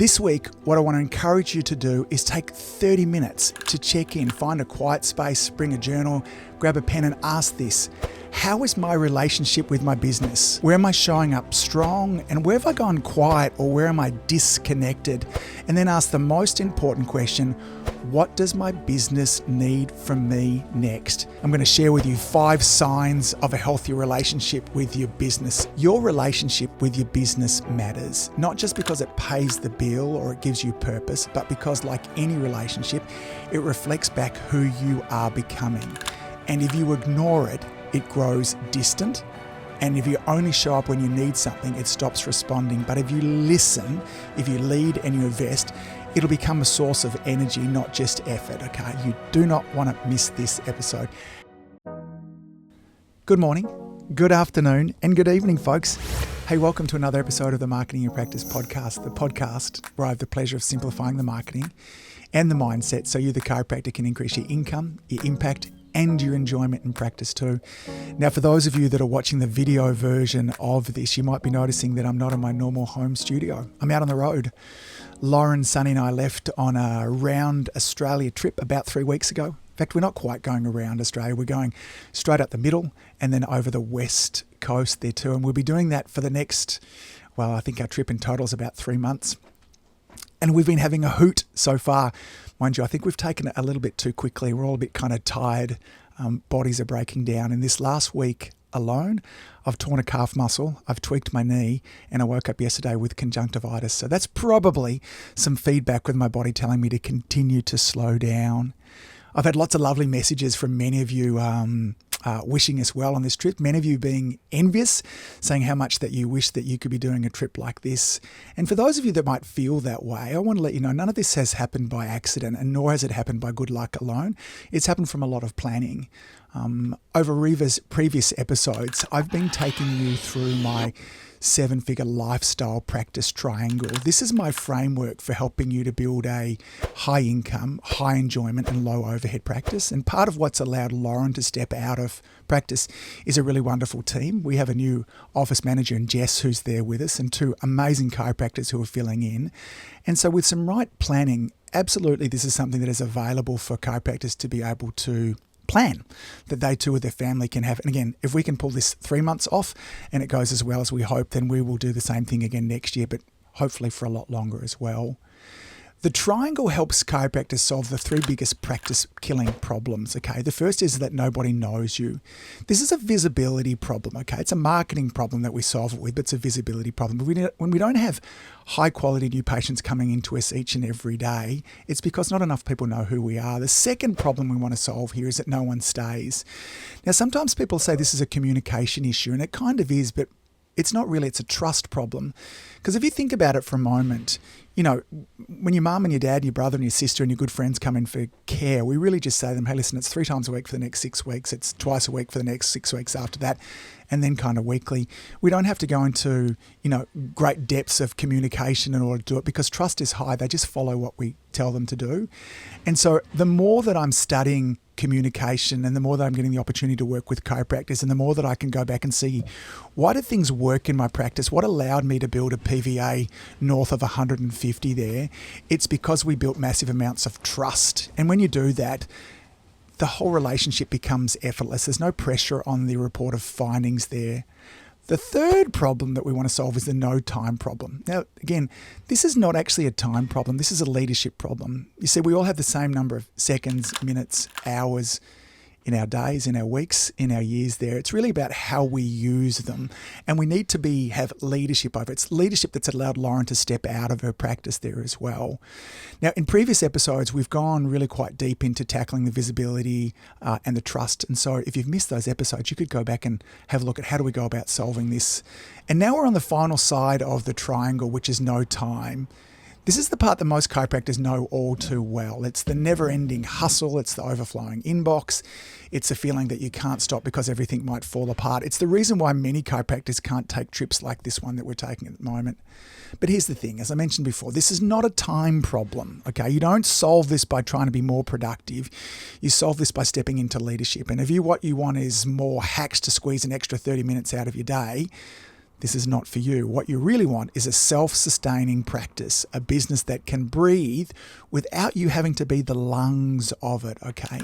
This week, what I want to encourage you to do is take 30 minutes to check in, find a quiet space, bring a journal, grab a pen and ask this. How is my relationship with my business? Where am I showing up strong? And where have I gone quiet, or where am I disconnected? And then ask the most important question, what does my business need from me next? I'm going to share with you 5 signs of a healthy relationship with your business. Your relationship with your business matters, not just because it pays the bill or it gives you purpose, but because, like any relationship, it reflects back who you are becoming. And if you ignore it, it grows distant. And if you only show up when you need something, it stops responding. But if you listen, if you lead and you invest, it'll become a source of energy, not just effort, okay? You do not want to miss this episode. Good morning, good afternoon, and good evening, folks. Hey, welcome to another episode of the Marketing in Practice podcast, the podcast where I have the pleasure of simplifying the marketing and the mindset so you, the chiropractor, can increase your income, your impact, and your enjoyment in practice too. Now, for those of you that are watching the video version of this, you might be noticing that I'm not in my normal home studio. I'm out on the road. Lauren, Sunny and I left on a round Australia trip about 3 weeks ago. In fact, we're not quite going around Australia. We're going straight up the middle and then over the west coast there too. And we'll be doing that for the next, I think our trip in total is about 3 months. And we've been having a hoot so far. Mind you, I think we've taken it a little bit too quickly. We're all a bit kind of tired. Bodies are breaking down. And this last week alone, I've torn a calf muscle, I've tweaked my knee, and I woke up yesterday with conjunctivitis. So that's probably some feedback with my body telling me to continue to slow down. I've had lots of lovely messages from many of you wishing us well on this trip. Many of you being envious, saying how much that you wish that you could be doing a trip like this. And for those of you that might feel that way, I want to let you know none of this has happened by accident, and nor has it happened by good luck alone. It's happened from a lot of planning. Over Reva's previous episodes, I've been taking you through my 7-figure lifestyle practice triangle. This is my framework for helping you to build a high income, high enjoyment and low overhead practice. And part of what's allowed Lauren to step out of practice is a really wonderful team. We have a new office manager in Jess who's there with us, and 2 amazing chiropractors who are filling in. And so with some right planning, absolutely this is something that is available for chiropractors to be able to plan, that they too with their family can have. And again, if we can pull this 3 months off and it goes as well as we hope, then we will do the same thing again next year, but hopefully for a lot longer as well. The triangle helps chiropractors solve the 3 biggest practice killing problems, okay? The first is that nobody knows you. This is a visibility problem, okay? It's a marketing problem that we solve it with, but it's a visibility problem. When we don't have high quality new patients coming into us each and every day, it's because not enough people know who we are. The second problem we want to solve here is that no one stays. Now, sometimes people say this is a communication issue, and it kind of is, but it's not really. It's a trust problem. Because if you think about it for a moment, you know, when your mum and your dad, your brother and your sister and your good friends come in for care, we really just say to them, hey, listen, it's 3 times a week for the next 6 weeks. It's twice a week for the next 6 weeks after that, and then kind of weekly. We don't have to go into, great depths of communication in order to do it because trust is high. They just follow what we tell them to do. And so the more that I'm studying communication and the more that I'm getting the opportunity to work with chiropractors and the more that I can go back and see why did things work in my practice, what allowed me to build a PVA north of 150 there, it's because we built massive amounts of trust. And when you do that, the whole relationship becomes effortless. There's no pressure on the report of findings there. The third problem that we want to solve is the no time problem. Now, again, this is not actually a time problem. This is a leadership problem. You see, we all have the same number of seconds, minutes, hours in our days, in our weeks, in our years there. It's really about how we use them. And we need to have leadership over it. It's leadership that's allowed Lauren to step out of her practice there as well. Now, in previous episodes, we've gone really quite deep into tackling the visibility and the trust. And so if you've missed those episodes, you could go back and have a look at how do we go about solving this. And now we're on the final side of the triangle, which is no time. This is the part that most chiropractors know all too well. It's the never-ending hustle. It's the overflowing inbox. It's the feeling that you can't stop because everything might fall apart. It's the reason why many chiropractors can't take trips like this one that we're taking at the moment. But here's the thing, as I mentioned before, this is not a time problem, okay? You don't solve this by trying to be more productive. You solve this by stepping into leadership. And if what you want is more hacks to squeeze an extra 30 minutes out of your day, this is not for you. What you really want is a self-sustaining practice, a business that can breathe without you having to be the lungs of it, okay?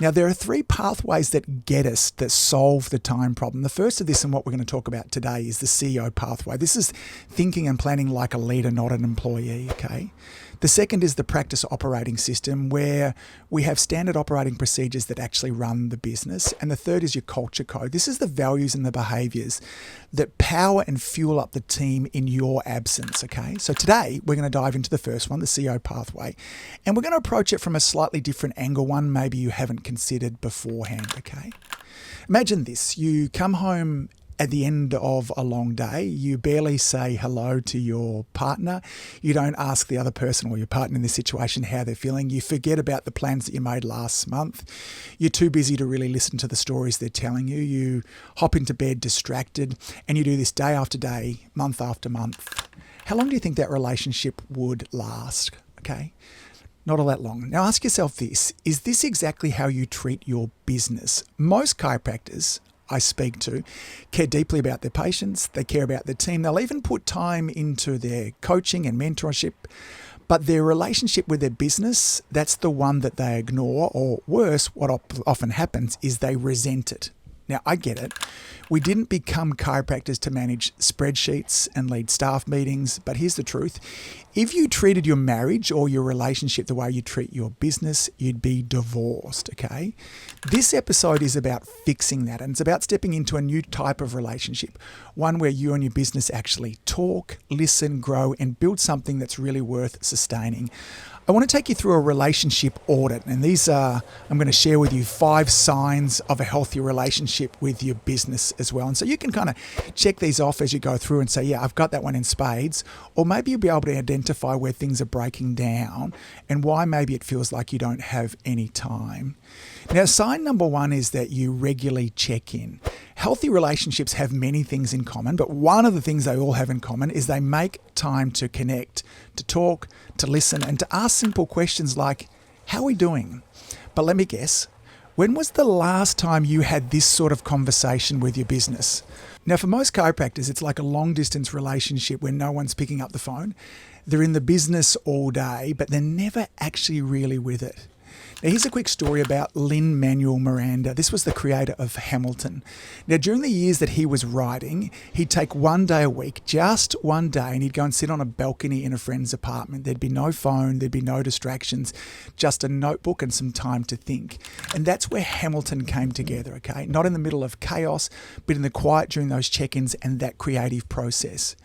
Now, there are 3 pathways that get us, that solve the time problem. The first of this, and what we're going to talk about today, is the CEO pathway. This is thinking and planning like a leader, not an employee, okay? The second is the practice operating system, where we have standard operating procedures that actually run the business. And the third is your culture code. This is the values and the behaviors that power and fuel up the team in your absence, okay? So today, we're going to dive into the first one, the CEO pathway, and we're going to approach it from a slightly different angle, one maybe you haven't considered beforehand, okay? Imagine this. You come home at the end of a long day, you barely say hello to your partner. You don't ask the other person or your partner in this situation how they're feeling. You forget about the plans that you made last month. You're too busy to really listen to the stories they're telling you. You hop into bed distracted, and you do this day after day, month after month. How long do you think that relationship would last? Okay, not all that long. Now ask yourself this, is this exactly how you treat your business? Most chiropractors I speak to care deeply about their patients, they care about their team, they'll even put time into their coaching and mentorship, but their relationship with their business, that's the one that they ignore, or worse, what often happens is they resent it. Now, I get it. We didn't become chiropractors to manage spreadsheets and lead staff meetings, but here's the truth. If you treated your marriage or your relationship the way you treat your business, you'd be divorced, okay? This episode is about fixing that, and it's about stepping into a new type of relationship, one where you and your business actually talk, listen, grow, and build something that's really worth sustaining. I want to take you through a relationship audit, and these are, I'm going to share with you 5 signs of a healthy relationship with your business as well. And so you can kind of check these off as you go through and say, yeah, I've got that one in spades. Or maybe you'll be able to identify where things are breaking down and why maybe it feels like you don't have any time. Now, sign number 1 is that you regularly check in. Healthy relationships have many things in common, but one of the things they all have in common is they make time to connect, to talk, to listen, and to ask simple questions like, how are we doing? But let me guess, when was the last time you had this sort of conversation with your business? Now, for most chiropractors, it's like a long-distance relationship where no one's picking up the phone. They're in the business all day, but they're never actually really with it. Now, here's a quick story about Lin-Manuel Miranda. This was the creator of Hamilton. Now, during the years that he was writing, he'd take one day a week, just one day, and he'd go and sit on a balcony in a friend's apartment. There'd be no phone, there'd be no distractions, just a notebook and some time to think. And that's where Hamilton came together, okay? Not in the middle of chaos, but in the quiet during those check-ins and that creative process.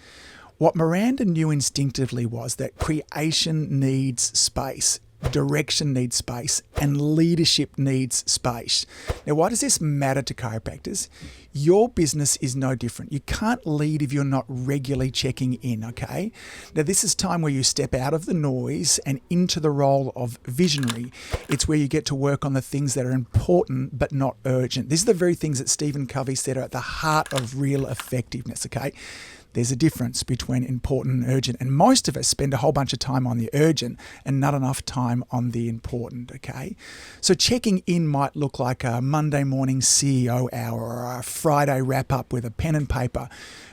What Miranda knew instinctively was that creation needs space. Direction needs space, and leadership needs space. Now, why does this matter to chiropractors? Your business is no different. You can't lead if you're not regularly checking in, okay? Now, this is time where you step out of the noise and into the role of visionary. It's where you get to work on the things that are important but not urgent. These are the very things that Stephen Covey said are at the heart of real effectiveness, okay? There's a difference between important and urgent, and most of us spend a whole bunch of time on the urgent and not enough time on the important, okay? So checking in might look like a Monday morning CEO hour or a Friday wrap-up with a pen and paper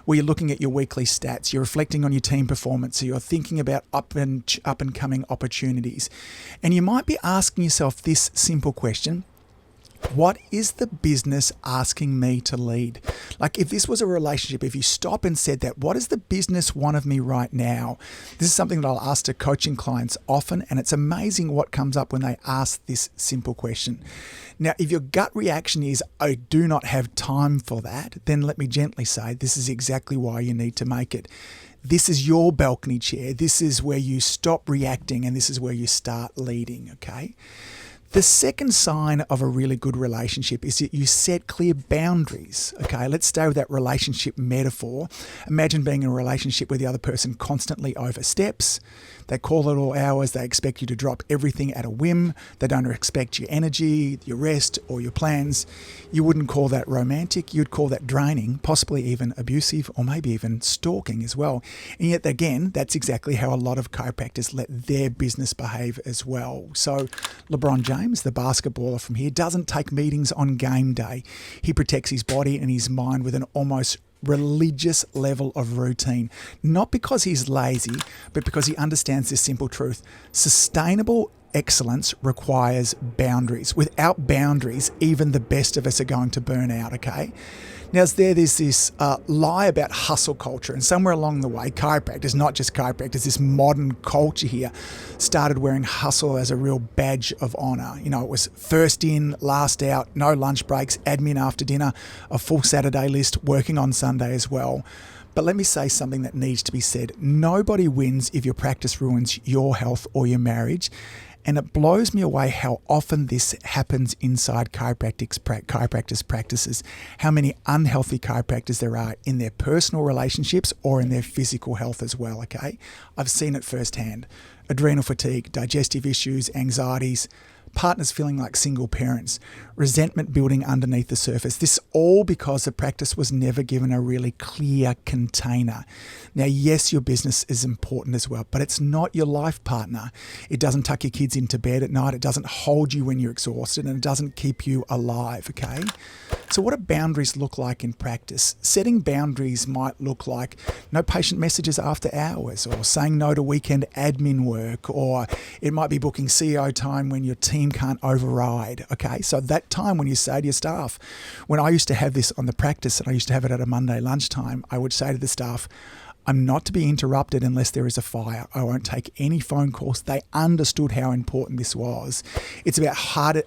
where you're looking at your weekly stats, you're reflecting on your team performance, so you're thinking about up and coming opportunities. And you might be asking yourself this simple question: what is the business asking me to lead? Like, if this was a relationship, if you stop and said that, what does the business want of me right now? This is something that I'll ask to coaching clients often, and it's amazing what comes up when they ask this simple question. Now, if your gut reaction is, I do not have time for that, then let me gently say, this is exactly why you need to make it. This is your balcony chair. This is where you stop reacting, and this is where you start leading, okay? The second sign of a really good relationship is that you set clear boundaries. Okay, let's stay with that relationship metaphor. Imagine being in a relationship where the other person constantly oversteps. They call at all hours. They expect you to drop everything at a whim. They don't respect your energy, your rest, or your plans. You wouldn't call that romantic. You'd call that draining, possibly even abusive, or maybe even stalking as well. And yet, again, that's exactly how a lot of chiropractors let their business behave as well. So LeBron James, the basketballer from here, doesn't take meetings on game day. He protects his body and his mind with an almost religious level of routine, not because he's lazy, but because he understands this simple truth. Sustainable excellence requires boundaries. Without boundaries, even the best of us are going to burn out, okay? Now, there's this lie about hustle culture, and somewhere along the way, chiropractors, not just chiropractors, this modern culture here, started wearing hustle as a real badge of honor. You know, it was first in, last out, no lunch breaks, admin after dinner, a full Saturday list, working on Sunday as well. But let me say something that needs to be said. Nobody wins if your practice ruins your health or your marriage. And it blows me away how often this happens inside chiropractors practices, how many unhealthy chiropractors there are in their personal relationships or in their physical health as well, okay? I've seen it firsthand. Adrenal fatigue, digestive issues, anxieties, partners feeling like single parents, resentment building underneath the surface. This all because the practice was never given a really clear container. Now, yes, your business is important as well, but it's not your life partner. It doesn't tuck your kids into bed at night. It doesn't hold you when you're exhausted, and it doesn't keep you alive, okay? So what do boundaries look like in practice? Setting boundaries might look like no patient messages after hours, or saying no to weekend admin work, or it might be booking CEO time when your team can't override, okay? So that time when you say to your staff, when I used to have this on the practice and I used to have it at a Monday lunchtime, I would say to the staff, I'm not to be interrupted unless there is a fire. I won't take any phone calls. They understood how important this was. It's about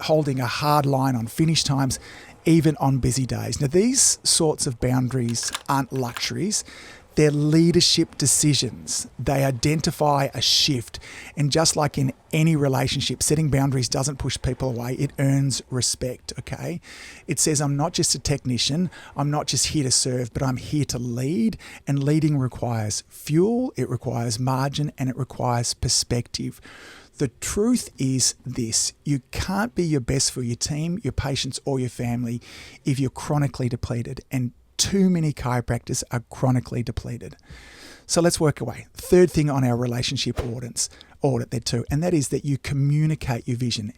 holding a hard line on finish times, even on busy days. Now, these sorts of boundaries aren't luxuries. They're leadership decisions. They identify a shift. And just like in any relationship, setting boundaries doesn't push people away. It earns respect, okay? It says, I'm not just a technician. I'm not just here to serve, but I'm here to lead. And leading requires fuel, it requires margin, and it requires perspective. The truth is this: you can't be your best for your team, your patients, or your family if you're chronically depleted. And too many chiropractors are chronically depleted. So let's work away. Third thing on our relationship audit there too, and that is that you communicate your vision.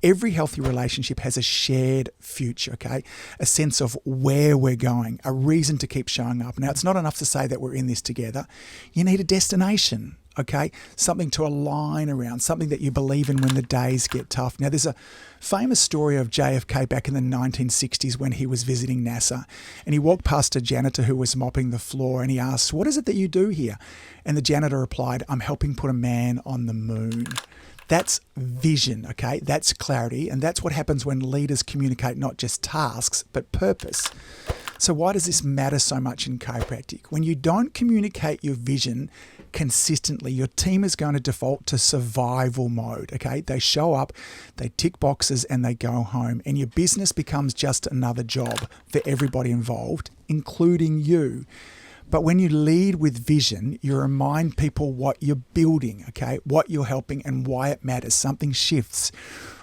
Every healthy relationship has a shared future, okay? A sense of where we're going, a reason to keep showing up. Now, it's not enough to say that we're in this together. You need a destination, okay? Something to align around, something that you believe in when the days get tough. Now, there's a famous story of JFK back in the 1960s when he was visiting NASA, and he walked past a janitor who was mopping the floor, and he asked, "What is it that you do here?" And the janitor replied, "I'm helping put a man on the moon." That's vision, okay? That's clarity, and that's what happens when leaders communicate not just tasks, but purpose. So why does this matter so much in chiropractic? When you don't communicate your vision consistently, your team is going to default to survival mode, okay? They show up, they tick boxes, and they go home, and your business becomes just another job for everybody involved, including you. But when you lead with vision, you remind people what you're building, okay? What you're helping and why it matters. Something shifts.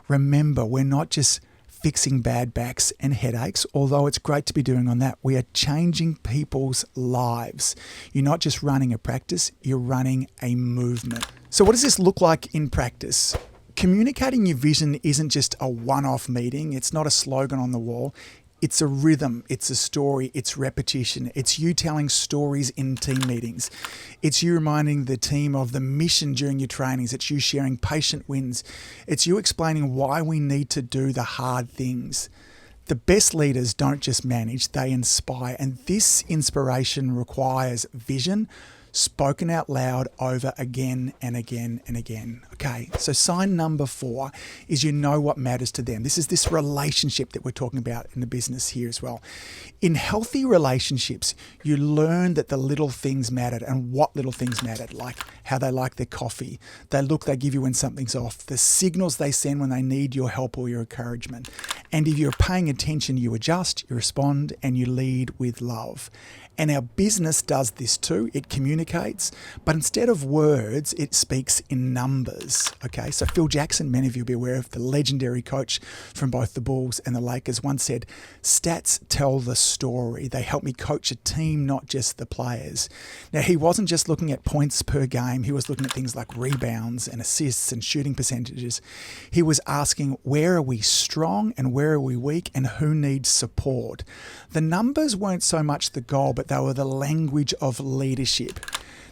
Remember, we're not just fixing bad backs and headaches, although it's great to be doing on that. We are changing people's lives. You're not just running a practice, you're running a movement. So what does this look like in practice? Communicating your vision isn't just a one-off meeting. It's not a slogan on the wall. It's a rhythm, it's a story, it's repetition. It's you telling stories in team meetings. It's you reminding the team of the mission during your trainings. It's you sharing patient wins. It's you explaining why we need to do the hard things. The best leaders don't just manage, they inspire. And this inspiration requires vision, spoken out loud over again and again and again. Okay, so sign number 4 is you know what matters to them. This is this relationship that we're talking about in the business here as well. In healthy relationships, you learn that the little things mattered and what little things mattered, like how they like their coffee, the look they give you when something's off, the signals they send when they need your help or your encouragement. And if you're paying attention, you adjust, you respond, and you lead with love. And our business does this too. It communicates, but instead of words, it speaks in numbers. Okay, so Phil Jackson, many of you will be aware of, the legendary coach from both the Bulls and the Lakers, once said, "Stats tell the story. They help me coach a team, not just the players." Now, he wasn't just looking at points per game. He was looking at things like rebounds and assists and shooting percentages. He was asking, where are we strong and where are we weak and who needs support? The numbers weren't so much the goal, but but they were the language of leadership.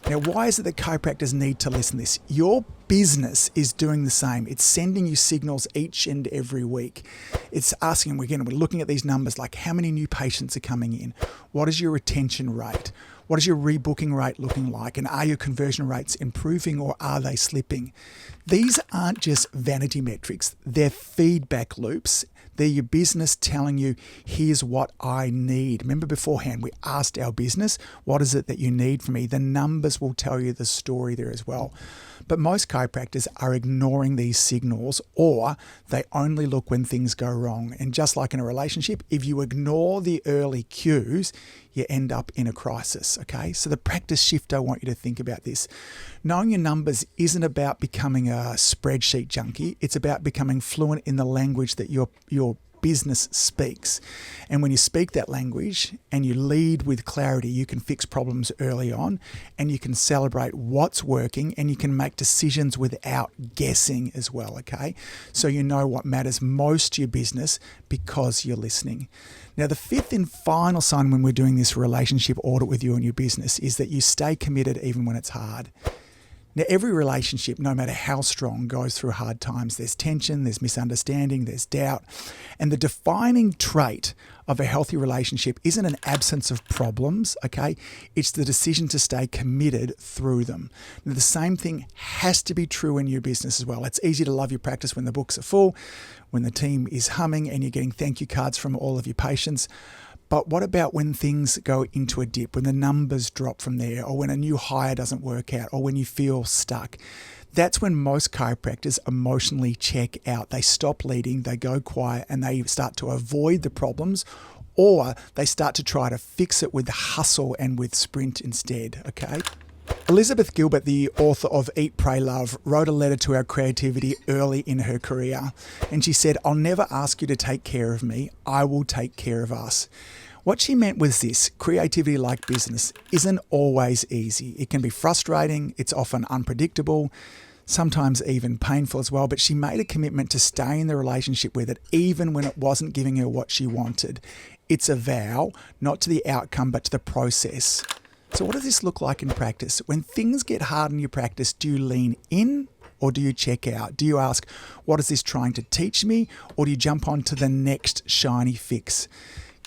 Now, why is it that chiropractors need to listen to this? Your business is doing the same. It's sending you signals each and every week. It's asking, again, we're looking at these numbers like how many new patients are coming in? What is your retention rate? What is your rebooking rate looking like? And are your conversion rates improving or are they slipping? These aren't just vanity metrics. They're feedback loops. They're your business telling you, here's what I need. Remember beforehand, we asked our business, what is it that you need from me? The numbers will tell you the story there as well. But most chiropractors are ignoring these signals, or they only look when things go wrong. And just like in a relationship, if you ignore the early cues, you end up in a crisis, okay? So the practice shift, I want you to think about this. Knowing your numbers isn't about becoming a spreadsheet junkie. It's about becoming fluent in the language that your business speaks. And when you speak that language and you lead with clarity, you can fix problems early on and you can celebrate what's working and you can make decisions without guessing as well, okay? So you know what matters most to your business because you're listening. Now, the fifth and final sign when we're doing this relationship audit with you and your business is that you stay committed even when it's hard. Now, every relationship, no matter how strong, goes through hard times. There's tension, there's misunderstanding, there's doubt. And the defining trait of a healthy relationship isn't an absence of problems, okay? It's the decision to stay committed through them. Now, the same thing has to be true in your business as well. It's easy to love your practice when the books are full, when the team is humming and you're getting thank you cards from all of your patients. But what about when things go into a dip, when the numbers drop from there, or when a new hire doesn't work out, or when you feel stuck? That's when most chiropractors emotionally check out. They stop leading, they go quiet, and they start to avoid the problems, or they start to try to fix it with hustle and with sprint instead, okay? Elizabeth Gilbert, the author of Eat, Pray, Love, wrote a letter to our creativity early in her career. And she said, "I'll never ask you to take care of me. I will take care of us." What she meant was this: creativity, like business, isn't always easy. It can be frustrating. It's often unpredictable, sometimes even painful as well. But she made a commitment to stay in the relationship with it, even when it wasn't giving her what she wanted. It's a vow, not to the outcome, but to the process. So what does this look like in practice? When things get hard in your practice, do you lean in or do you check out? Do you ask, what is this trying to teach me? Or do you jump on to the next shiny fix?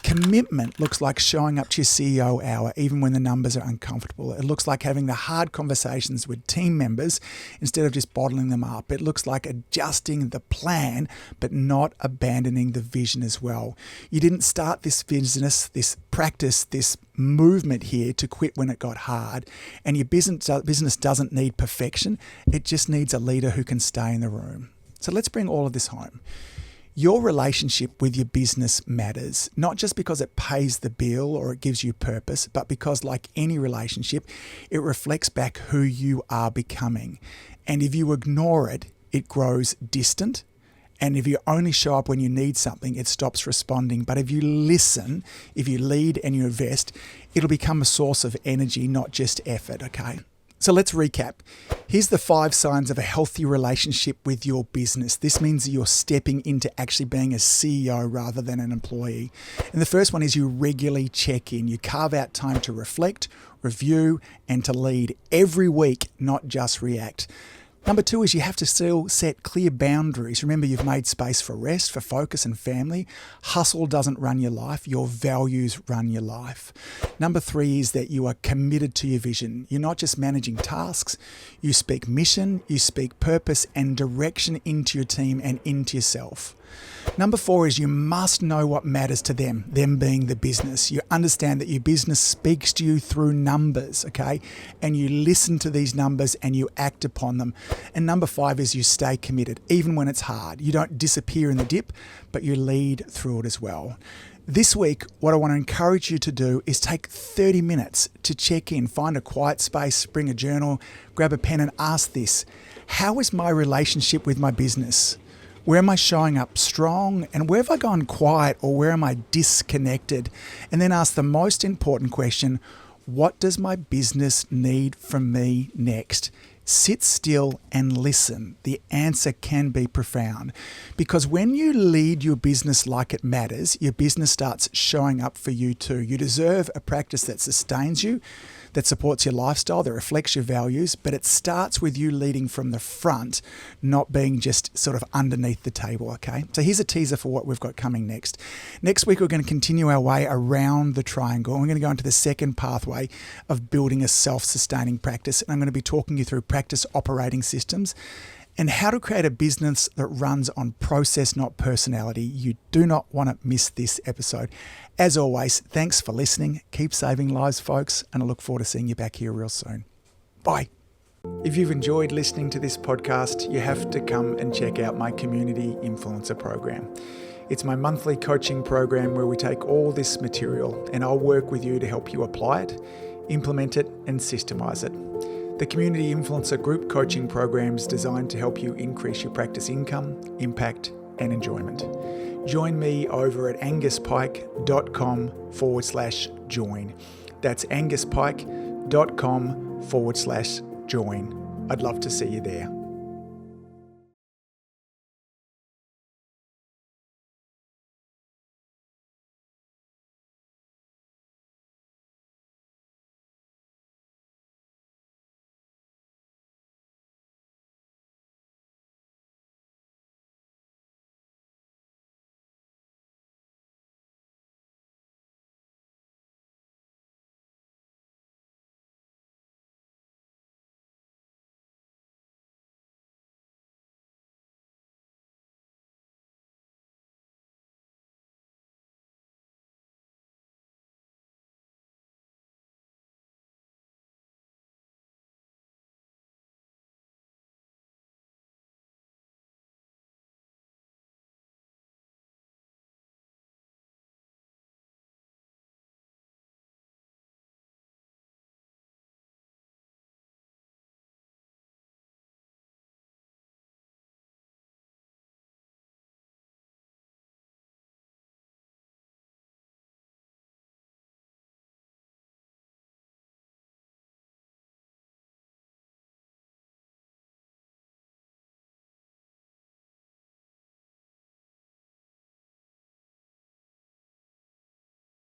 Commitment looks like showing up to your CEO hour even when the numbers are uncomfortable. It looks like having the hard conversations with team members instead of just bottling them up. It looks like adjusting the plan but not abandoning the vision as well. You didn't start this business, this practice, this movement here to quit when it got hard. And your business doesn't need perfection. It just needs a leader who can stay in the room. So let's bring all of this home. Your relationship with your business matters, not just because it pays the bill or it gives you purpose, but because, like any relationship, it reflects back who you are becoming. And if you ignore it, it grows distant. And if you only show up when you need something, it stops responding. But if you listen, if you lead and you invest, it'll become a source of energy, not just effort, okay? So let's recap. Here's the 5 signs of a healthy relationship with your business. This means that you're stepping into actually being a CEO rather than an employee. And the first one is you regularly check in. You carve out time to reflect, review, and to lead every week, not just react. Number 2 is you have to still set clear boundaries. Remember, you've made space for rest, for focus and family. Hustle doesn't run your life. Your values run your life. Number 3 is that you are committed to your vision. You're not just managing tasks. You speak mission, you speak purpose and direction into your team and into yourself. Number 4 is you must know what matters to them being the business. You understand that your business speaks to you through numbers, okay? And you listen to these numbers and you act upon them. And number 5 is you stay committed, even when it's hard. You don't disappear in the dip, but you lead through it as well. This week, what I want to encourage you to do is take 30 minutes to check in, find a quiet space, bring a journal, grab a pen and ask this: how is my relationship with my business? Where am I showing up strong, and where have I gone quiet, or where am I disconnected? And then ask the most important question: what does my business need from me next? sit still and listen. The answer can be profound, because when you lead your business like it matters, your business starts showing up for you too. You deserve a practice that sustains you, that supports your lifestyle, that reflects your values, but it starts with you leading from the front, not being just sort of underneath the table, okay? So here's a teaser for what we've got coming next. Next week, we're going to continue our way around the triangle. We're going to go into the second pathway of building a self-sustaining practice. And I'm going to be talking you through practice operating systems and how to create a business that runs on process, not personality. You do not want to miss this episode. As always, thanks for listening. Keep saving lives, folks, and I look forward to seeing you back here real soon. Bye. If you've enjoyed listening to this podcast, you have to come and check out my Community Influencer Program. It's my monthly coaching program where we take all this material and I'll work with you to help you apply it, implement it, and systemize it. The Community Influencer Group Coaching Program is designed to help you increase your practice income, impact, and enjoyment. Join me over at anguspyke.com/join. That's anguspyke.com/join. I'd love to see you there.